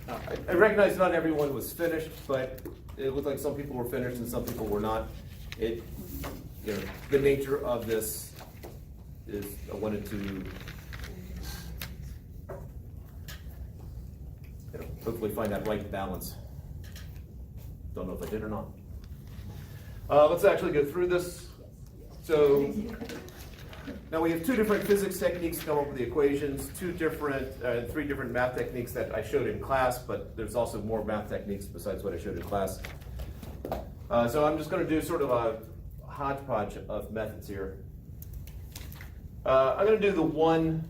I recognize not everyone was finished, but it looked like some people were finished and some people were not. It, you know, the nature of this is I wanted to, you know, hopefully find that right balance. Don't know if I did or not. Let's actually go through this. So now we have two different physics techniques to come up with the equations, three different math techniques that I showed in class, but there's also more math techniques besides what I showed in class. So I'm just going to do sort of a hodgepodge of methods here. I'm going to do the one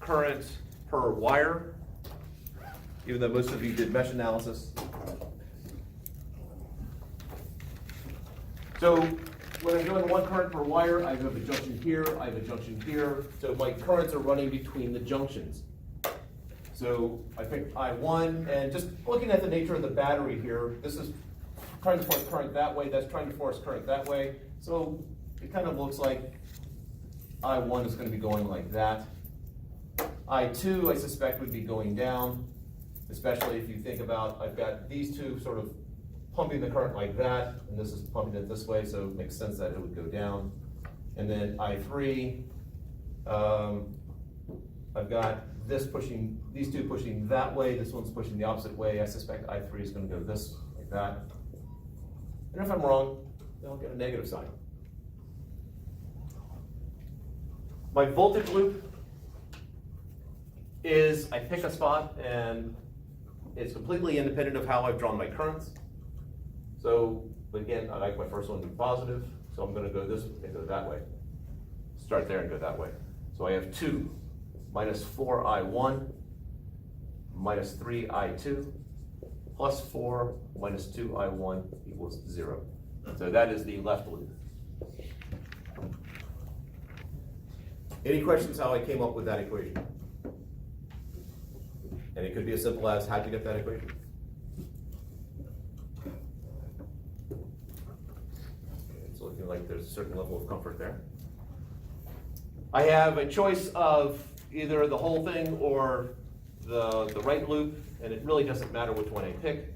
current per wire, even though most of you did mesh analysis. So when I'm doing one current per wire, I have a junction here, I have a junction here. So my currents are running between the junctions. So I picked I1, and just looking at the nature of the battery here, this is trying to force current that way, that's trying to force current that way. So it kind of looks like I1 is going to be going like that. I2, I suspect, would be going down, especially if you think about, I've got these two sort of pumping the current like that, and this is pumping it this way, so it makes sense that it would go down. And then I3, I've got this pushing, these two pushing that way, this one's pushing the opposite way. I suspect I3 is going to go this, like that. And if I'm wrong, then I'll get a negative sign. My voltage loop is, I pick a spot, and it's completely independent of how I've drawn my currents. So, but again, I like my first one to be positive, so I'm going to go this and go that way. Start there and go that way. So I have 2 minus 4I1 minus 3I2 plus 4 minus 2I1 equals 0. So that is the left loop. Any questions how I came up with that equation? And it could be as simple as, how'd you get that equation? Looking like there's a certain level of comfort there. I have a choice of either the whole thing or the right loop, and it really doesn't matter which one I pick.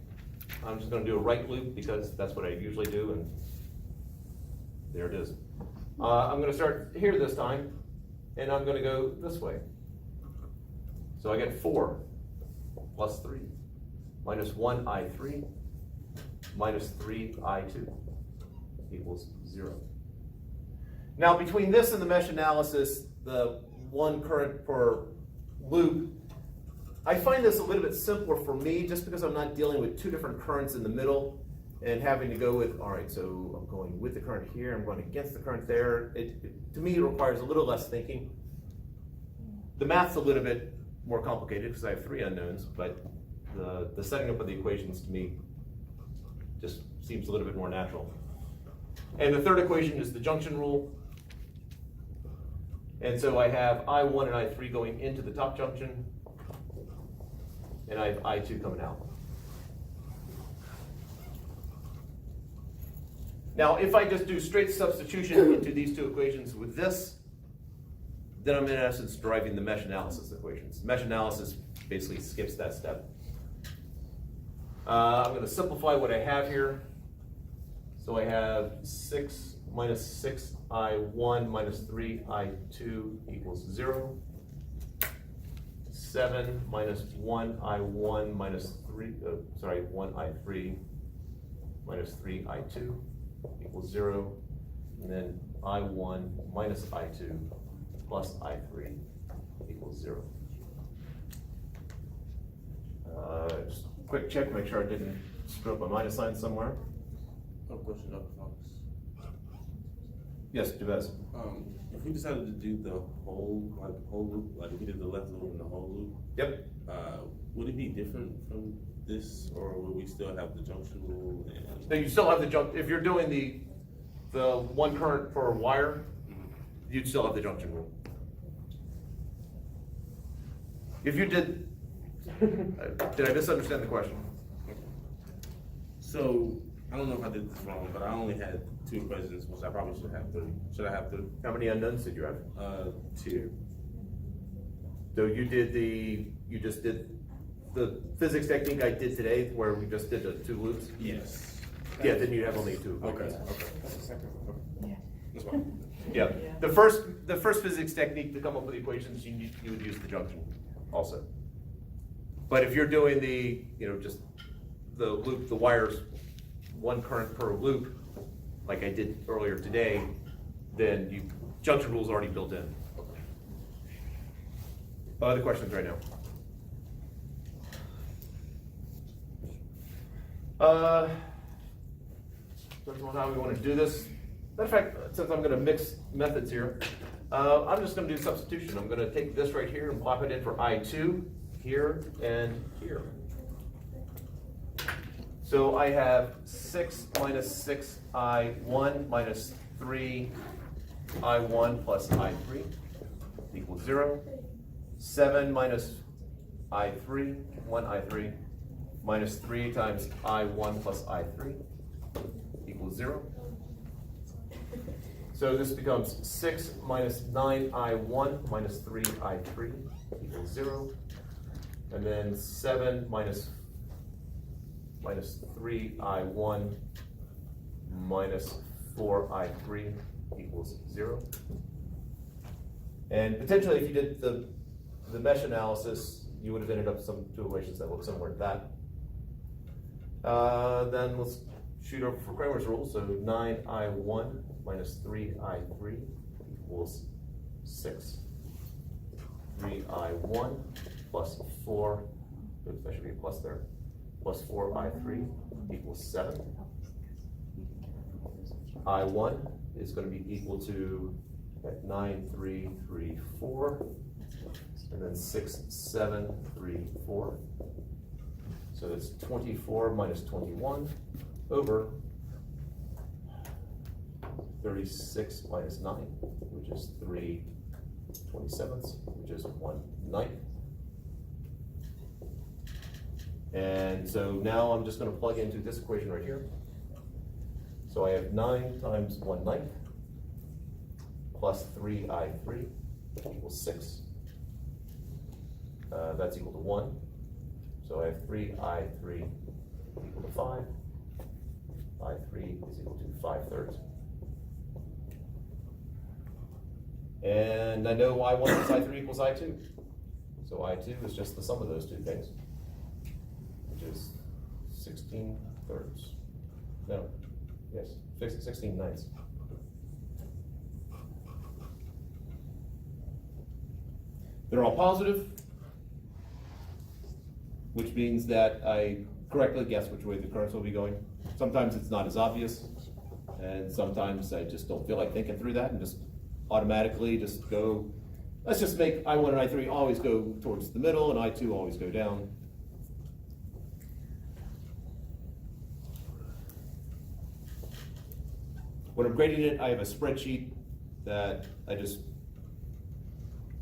I'm just going to do a right loop because that's what I usually do, and there it is. I'm going to start here this time, and I'm going to go this way. So I get 4 plus 3 minus 1I3 minus 3I2. Equals 0. Now between this and the mesh analysis, the one current per loop, I find this a little bit simpler for me just because I'm not dealing with two different currents in the middle and having to go with, all right, so I'm going with the current here, I'm going against the current there. To me, it requires a little less thinking. The math's a little bit more complicated because I have 3 unknowns, but the setting up of the equations to me just seems a little bit more natural. And the third equation is the junction rule. And so I have I1 and I3 going into the top junction, and I have I2 coming out. Now, if I just do straight substitution into these two equations with this, then I'm in essence deriving the mesh analysis equations. Mesh analysis basically skips that step. I'm going to simplify what I have here. So I have 6 minus 6I1 minus 3I2 equals 0. 7 minus 1I1 minus 1I3 minus 3I2 equals 0. And then I1 minus I2 plus I3 equals 0. Just a quick check, make sure I didn't screw up a minus sign somewhere. No question, Dr. Fox. Yes, Jabez. If we decided to do the whole loop, like if we did the left loop and the whole loop, Yep. would it be different from this, or would we still have the junction rule? And Now you still have the junction. If you're doing the one current per wire, you'd still have the junction rule. If you did I misunderstand the question? so I don't know if I did this wrong, but I only had 2 equations, which I probably should have 3. Should I have 3? How many unknowns did you have? 2. So you just did the physics technique I did today, where we just did the 2 loops, Yes. yeah, then you have only 2 Okay, equations. okay. That's a second one. Okay. That's fine. Yeah, the first physics technique to come up with the equations, you would use the junction also. But if you're doing the, just the loop, the wires, 1 current per loop, like I did earlier today, then junction rule's already built in. Other questions right now? Depends on how we want to do this. Matter of fact, since I'm gonna mix methods here, I'm just gonna do substitution. I'm gonna take this right here and plop it in for I2, here and here. So I have 6 minus 6I1 minus 3I1 plus I3 equals 0. 7 minus I3, 1I3, minus 3 times I1 plus I3 equals 0. So this becomes 6 minus 9I1 minus 3I3 equals 0. And then 7 minus 3I1 minus 4I3 equals 0. And potentially, if you did the mesh analysis, you would have ended up with some 2 equations that look similar to that. Then let's shoot over for Cramer's rule. So 9I1 minus 3I3 equals 6. 3I1 plus 4, oops, that should be a plus there, plus 4I3 equals 7. I1 is going to be equal to 9, 3, 3, 4, and then 6, 7, 3, 4. So it's 24 minus 21 over 36 minus 9, which is 3/27, which is 1/9. And so now I'm just going to plug into this equation right here. So I have 9 times 1/9 plus 3I3 equals 6. That's equal to 1. So I have 3I3 equal to 5. I3 is equal to 5/3. And I know I1 plus I3 equals I2. So I2 is just the sum of those 2 things, which is 16/3. No, yes, 16/9. They're all positive, which means that I correctly guess which way the currents will be going. Sometimes it's not as obvious, and sometimes I just don't feel like thinking through that and just automatically just go, let's just make I1 and I3 always go towards the middle and I2 always go down. When I'm grading it, I have a spreadsheet that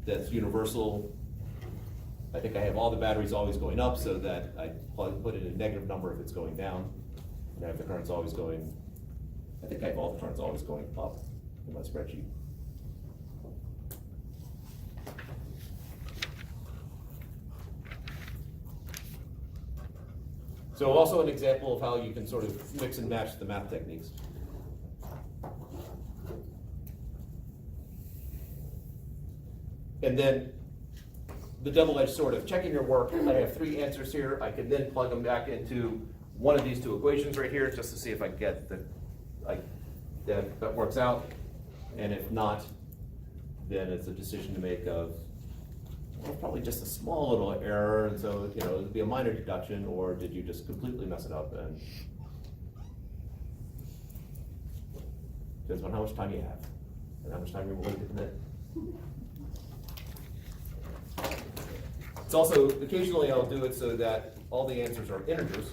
that's universal. I think I have all the batteries always going up so that I put in a negative number if it's going down. And I have the currents always going, I think I have all the currents always going up in my spreadsheet. So also an example of how you can sort of mix and match the math techniques. And then the double-edged sword of checking your work. I have 3 answers here. I can then plug them back into one of these 2 equations right here just to see if I get that works out. And if not, then it's a decision to make of, well, probably just a small little error, and so it'll be a minor deduction, or did you just completely mess it up? And depends on how much time you have and how much time you're willing to commit. It's also, occasionally I'll do it so that all the answers are integers,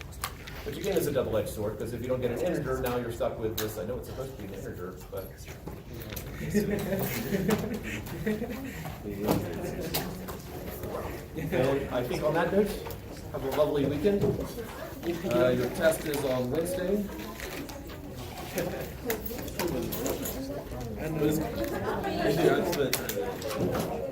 which again is a double-edged sword, because if you don't get an integer, now you're stuck with this, I know it's supposed to be an integer, but. And I think on that note, have a lovely weekend. Your test is on Wednesday. Yeah, I spent time.